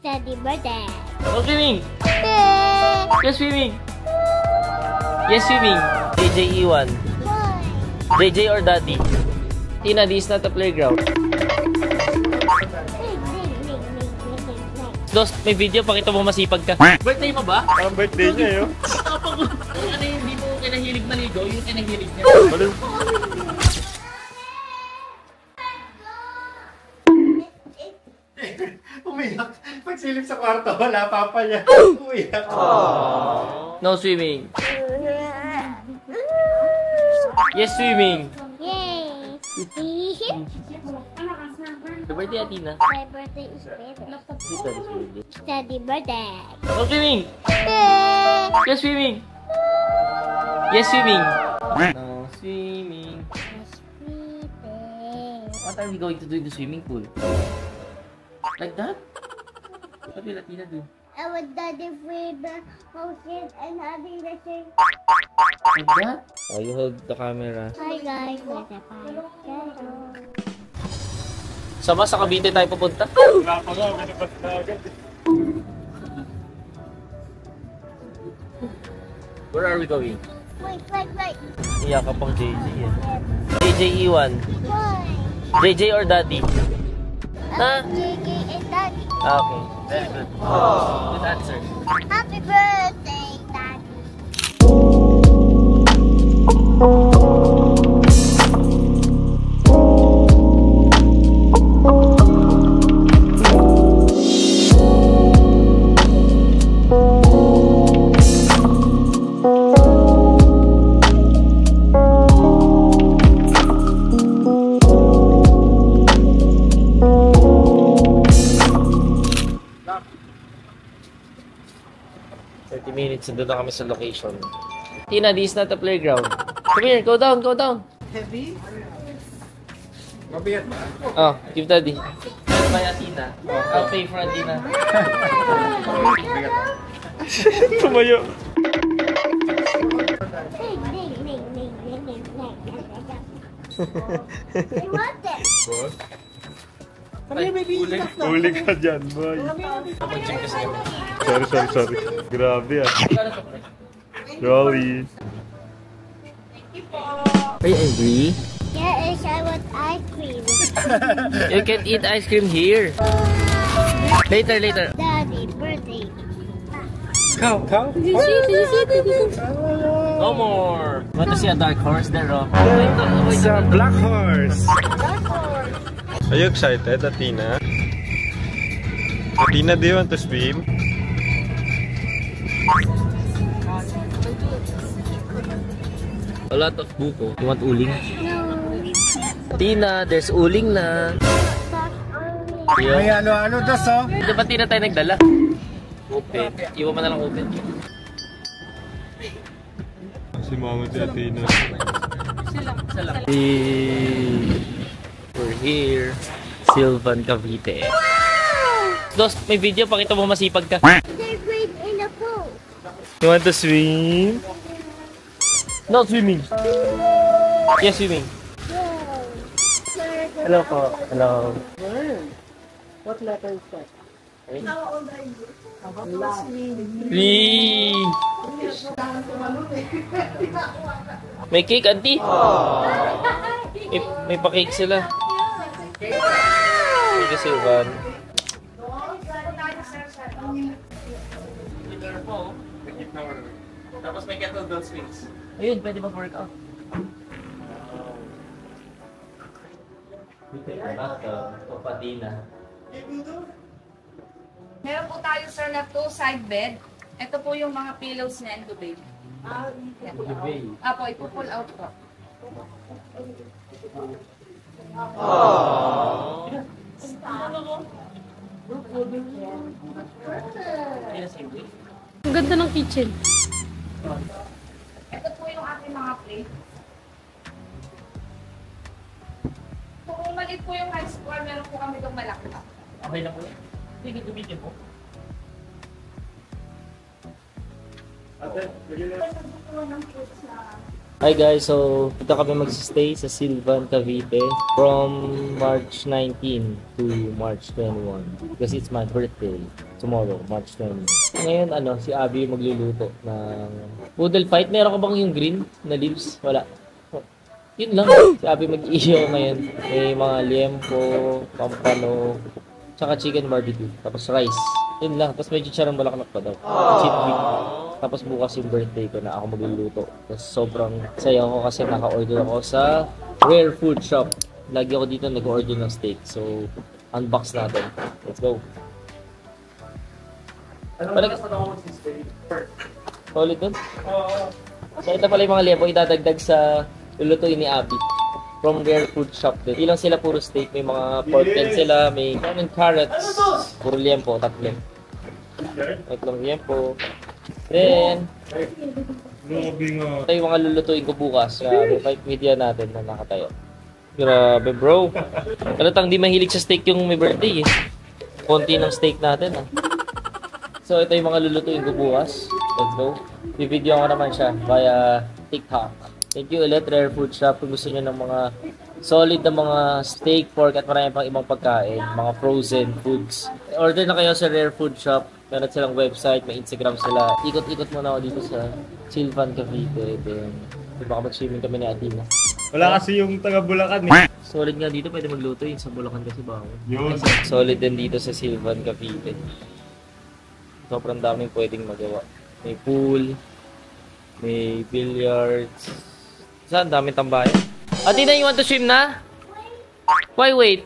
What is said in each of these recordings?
Daddy birthday. No swimming! Yes, swimming! Yes, swimming! JJ Iwan. JJ or Daddy? Tina, this is not a playground. Dos, may video, pakita mo masipag ka. Birthday mo ba? Ang birthday niya yun. Ano yung hindi mo kinahilig maligo, yung kinahilig niya. Baliw. Umiyak. Pagsilip sa kwarto, wala papa niya. Umiyak. No swimming. Yes, swimming. Yay! The birthday, Tina. My birthday is better. Daddy birthday. No swimming. Yes, swimming. Yes, swimming. No swimming. What are we going to do in the swimming pool? Like that? What will Tina do? I would daddy free the ocean and having the same. Like that? Oh, you hold the camera. Hi guys, what's up? Sama sa Cavite tayo pupunta? Wala pa nga, minabas na agad. Where are we going? Wait. Iyak ka pang JJ yan. JJ Iwan. Why? JJ or Daddy? Ha? JJ and Daddy. Ah, okay. Very good. Good answer. Happy birthday, Daddy. Minutes, nandun na kami sa location. Tina, this is not a playground. Come here, go down, go down. Heavy? Mabigat ba? Oh, give Daddy. Ano kaya, Tina? I'll pay for Tina. Tumayo. You want it? Boss? Ay, Huli ka dyan, boy. Mag-check kasi kami. Sorry. Grabe ah. Rolly. Are you angry? Yes, I want ice cream. You can eat ice cream here. Later. Daddy, birthday. Cow? Did you see? No more. Want to see a dark horse there, oh? It's a black horse. Are you excited, Athena? Athena, do you want to swim? A lot of buko. You want uling? No. Tina, there's uling na. May ano-ano das, oh. Di ba Tina tayo nagdala? Open. Iwan mo na lang open. Si mama si Athena. We're here. Sylvan, Cavite. Dos, may video, pakita mo masipag ka. They're great in the pool. You want to swim? No swimming. Yes, swimming. Hello po. Hello. What letter is that? How old are you? Wee! May cake, auntie? May pa-cake sila. Thank you, Sylvan. Tapos may kettlebell swings. Ayun, pwede mag-workout. Papadina. Meron po tayo sir na 2 side bed. Ito po yung mga pillows niya and duvet. Apo, ipo-pull out po. Ang ganda ng kitchen. Ito po yung ating mga plate. Kung maliit po yung high score, meron po kami itong malaki. Okay lang po yan. Sige, gamitin po. Ate, bigyan na. Hi guys, so dito kami mag-stay sa Silvan, Cavite from March 19 to March 21 because it's my birthday tomorrow, March 20. Ngayon si Abby magluluto ng poodle fight. Meron ka bang yung green na leaves? Wala. Yun lang. Si Abby mag-iyo ngayon. May mga liempo, pampano, tsaka chicken barbecue, tapos rice. Yun lang. Tapos may chicharong balaklak pa daw. Cheat week. Tapos bukas yung birthday ko na ako magluluto. Tapos sobrang saya ko kasi naka-order ako sa Rare Food Shop. Lagi ako dito nag-order ng steak. So, unbox natin. Let's go. Solid dun? So, ito pala yung mga liempo idadagdag sa lulutuin ni Abby. From Rare Food Shop din. Ilang sila puro steak. May mga pork din sila. May carrots. Puro liempo. Tatlo. Tatlong liempo. Then, ito yung mga lulutuin ko bukas. Grabe, fight media natin na nakatayo. Grabe bro. Talatang di mahilig sa steak yung may birthday eh. Konti ng steak natin ah. So ito yung mga lulutuin ko bukas. Let's go. Bibidyo ko naman siya via TikTok. Thank you ulit Rare Food Shop. Kung gusto nyo ng mga solid na mga steak, pork at marami pang ibang pagkain. Mga frozen foods. Order na kayo sa Rare Food Shop. Meron silang website, may Instagram sila. Ikot-ikot muna ako dito sa Silvan, Cavite. Then, baka mag-swimming kami ni Atina. Wala kasi yung taga Bulacan eh. Solid nga dito, pwede magluto yung sa Bulacan kasi bawal. Yun. Solid din dito sa Silvan, Cavite. Sobrang daming pwedeng magawa. May pool, may billiards. Saan? Daming tambayan. Atina, you want to swim na? Why wait?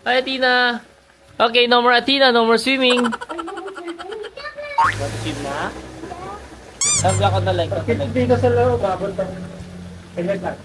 Hi, Atina. Okay, no more Atina, no more swimming. Want to swim na? Sabi ako na like. Dito sa loob, babanta. Kaya lang.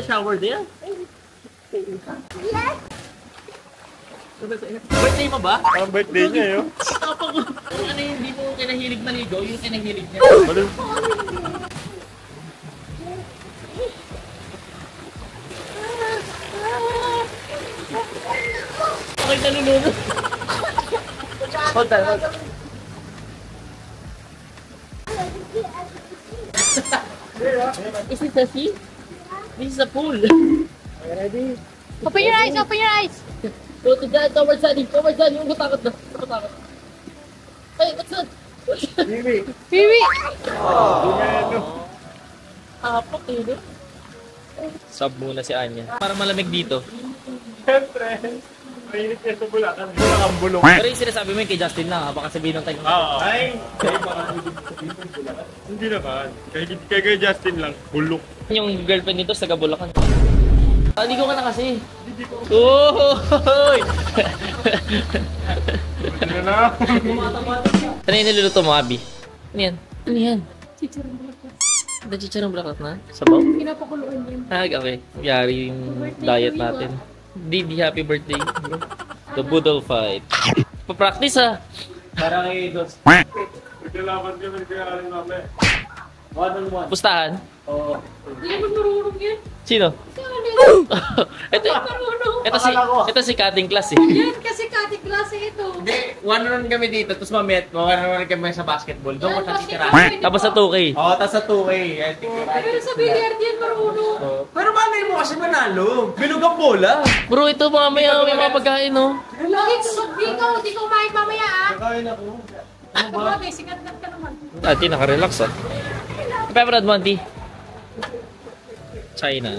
Shower there? Birthday mo ba? Ang birthday niya yun. Ano yung hindi mo kinahilig maligo? Yung kinahilig niya. Okay, nalulunod. Hold on, hold on. Is this a sea? This is a pool. Ready? Open your eyes, open your eyes. Go to the towards Sunny. Towards Sunny. Yung matakot na. Matakot. Hey, what's that? Bibi. Piwi. Apak yun. Sub muna si Anya. Para malamig dito. Siyempre. Mahilig niya sa Bulacan. Bulacan bulong. Pero yung sinasabi mo yung kay Justin lang ha. Baka sabihin ng tayo. Ay! Hindi naman. Kay Justin lang. Bulok. Yung girlfriend nito sa Bulacan. Ligo ka na kasi. Ohoy! Ano na? Ano yung niluluto mo, Abby? Ano yan? Ano yan? Chicharong bulaklak na? Sabaw? Pinapakuluan yan. Okay. Yari yung diet natin. Didi, happy birthday, bro. The Boodle Fight. Pa-practice ha. Para kay Dos. Nagkalaban kami kaya rin namin. One-on-one. Pustahan? Oo. Hindi naman marunong yan. Sino? ito si cutting class eh. Yan kasi cutting klase ito. Hindi, one-on-one kami dito, tapos one-on-one kami sa basketball. Doon ko siya titira. Tapos sa 2K. Oo, tapos sa 2K. Pero sa billiard yan marunong. Pero malay mo kasi manalo. Bilog ang bola. Bro, ito mamaya may mga pagkain no. Di ko kumain mamaya ah. Kakain ako. Bagay, sikat-kat ka naman. Ati, naka-relax ah. Pepperad mo, Auntie. China.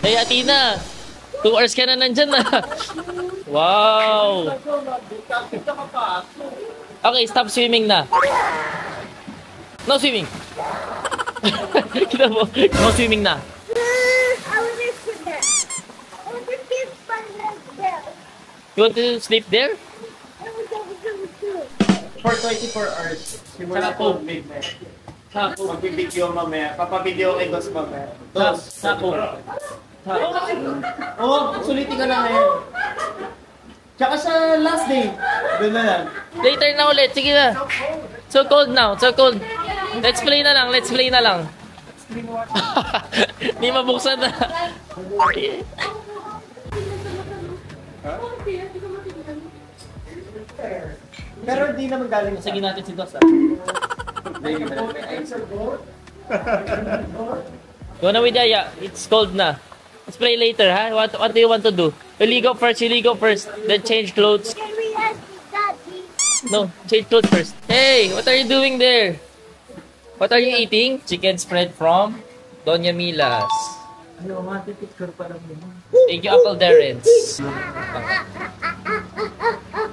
Hey, Atina! 2 hours ka na nandyan na. Wow! Okay, stop swimming na. No swimming. Kita mo, no swimming na. I want to sit there. I want to keep my legs there. You want to sleep there? I want to go to For 24 hours. Simula po midnight. Magbibideo mamaya. Papabideo kay Dos mamaya. Dos. Sako. Oo, sulitin ka na ngayon. Tsaka sa last day. Doon na lang. Later na ulit. Sige na. So cold now. So cold. Let's play na lang. Let's play na lang. Hindi mabuksan na. Pero hindi naman galing Sige natin si Dos. Go na with Yaya. It's cold na. Let's play later, ha? What do you want to do? You go first. Then change clothes. Can we ask Daddy? No, change clothes first. Hey, what are you doing there? What are you eating? Chicken spread from Doña Milas. Thank you, Uncle Darren's.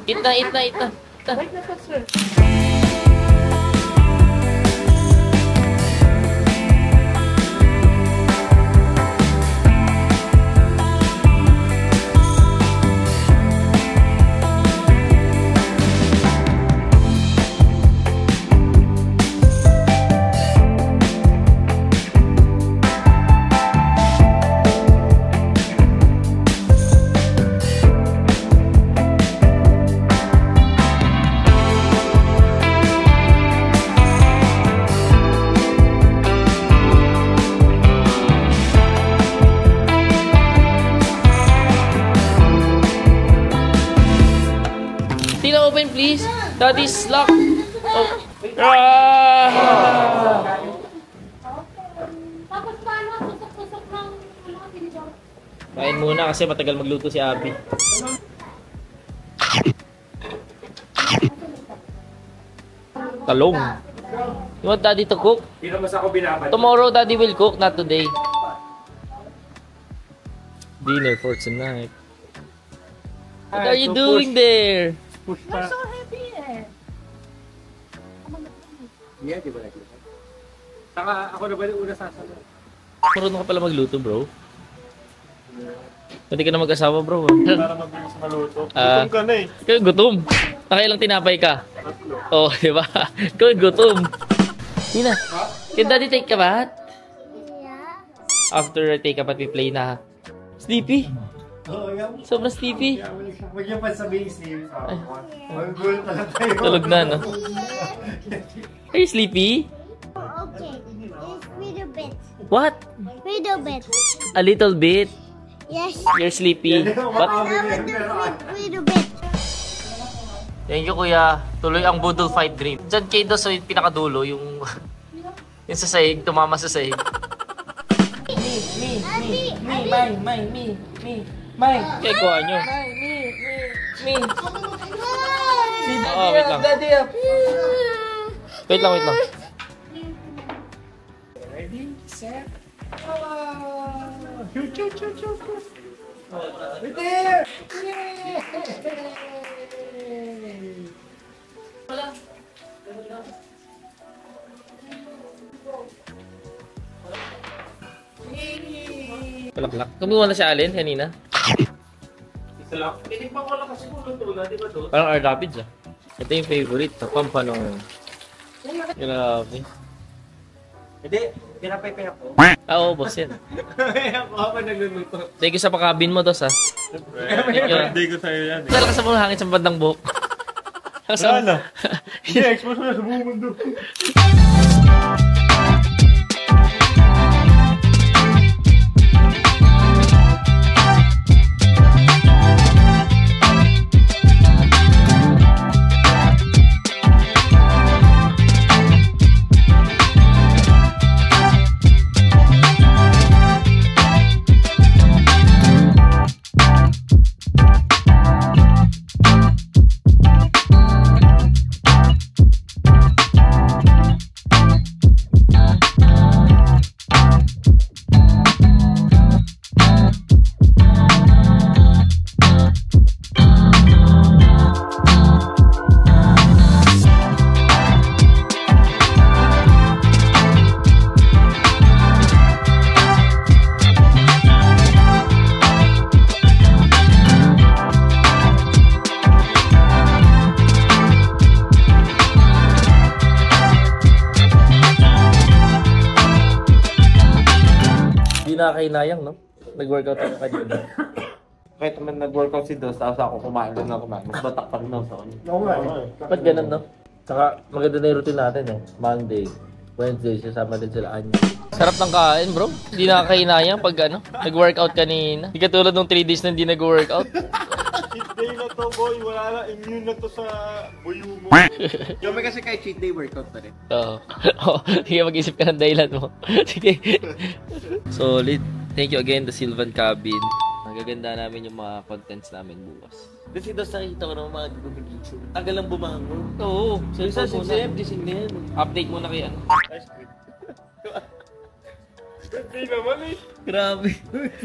Eat na. Tina, open please. Daddy's locked. Oh. Tapos paano? Tusok-tusok ng tinidor. Kain muna kasi matagal magluto si Abby. Talong. You want Daddy to cook? Hindi naman ako binabalik. Tomorrow Daddy will cook, not today. Dinner for tonight. What are you doing there? You're so happy eh. Yeah, di ba nakita? Saka ako na ba yung una sasagot? Marunong ka pala magluto, bro. Pwede ka na mag-asawa, bro. Para mabilis maluto. Gutom ka na eh. Ikaw yung gutom. Nakailang tinapay ka? Oo, di ba? Ikaw yung gutom. Tina, can Daddy take a bath? Yeah. After I take a bath, we play na. Sleepy? Oo, yung... Sobrang sleepy. Huwag yung pasabihin si mag-goal pala tayo. Tulog na, no? Are you sleepy? Okay. It's little bit. What? Little bit. A little bit? Yes. You're sleepy. But, Little bit. thank you, kuya. Tuloy ang budol fight dream. Diyan kay Dos, so yung pinakadulo, yung... yung sa sahig, tumama sa sahig. Me. Kaya kuha nyo. Oo, wait lang. Wait lang. Ready, set, Right there! Palaklak. Kumuha na siya Alin kanina. Isa lang. Tinikman ko lang kasi kung luto na, di ba doon? Parang R. Rapids ah. Ito yung favorite. Pampanong. Grabe. Hindi, pinapay ako. Oo, boss yan. Ako pa nagluluto. Thank you sa pakabin mo, Dos ah. Birthday ko sa'yo yan eh. Dala ka sa mga hangin sa bandang buhok. Wala na. Hindi, expose mo na sa buong mundo. nakakainayang, no? Nag-workout ako kanina. Kahit naman nag-workout si Dos, tapos ako kumain doon na kumain. Mas batak pa rin ako sa kanya. Oo nga. Ba't ganun, no? Saka maganda na yung routine natin, eh. Monday, Wednesday, sasama din sila Anya. Sarap ng kain, bro. Hindi nakakainayang pag ano, nag-workout kanina. Hindi katulad nung 3 days na hindi nag-workout. Cheat day na to, boy. Wala na. Immune na to sa buyo mo. Yung may kasi kahit cheat day workout pa rin. Oo. Sige, mag-isip ka ng dahilan mo. Sige. Solid. Thank you again, the Sylvan Cabin. Magaganda namin yung mga contents namin bukas. Kasi doon nakikita ko ng mga gumigitso. Tagal lang bumangon. Oo. Minsan gising na yan. Update muna kay ano. Hindi naman eh. Grabe.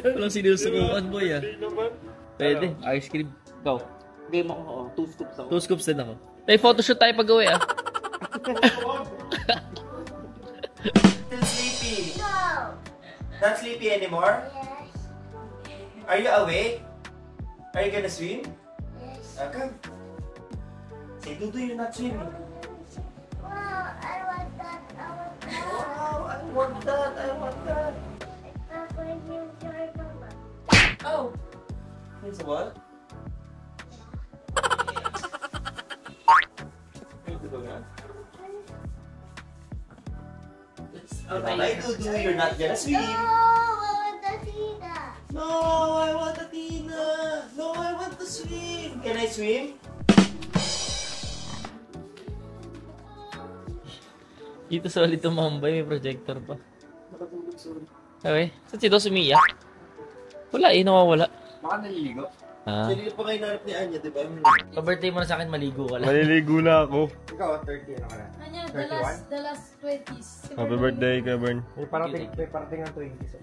Walang sinusukuan, boy, ah. Hindi naman. Pwede. Ice cream. Ikaw. Game ako, 2 scoops ako. 2 scoops din ako. May photoshoot tayo pag-uwi, ah. Still sleepy. No. Not sleepy anymore? Yes. Are you awake? Are you gonna swim? Yes. Come. Say, Dudu, you're not swimming. Wow, I want that. I want that. Wow, I want that. I want that. It's when you join Mama. Oh. It's what? Alright, Dudu, you're not gonna swim. No, I want the Tina. No, I want the Tina. No, I want to swim. Can I swim? Dito solid tumambay. May projector pa. Okay. Saan si Dos umiyak? Wala eh. Nawawala. Baka naliligo. Ah. Hindi pa kayo narap ni Anya, di ba? Pa-birthday mo na sa akin, maligo ka lang. Maliligo na ako. Ikaw, 30 ano ka na? Kanya, the last 20s. Happy birthday, Kevin. May parating ang 20s.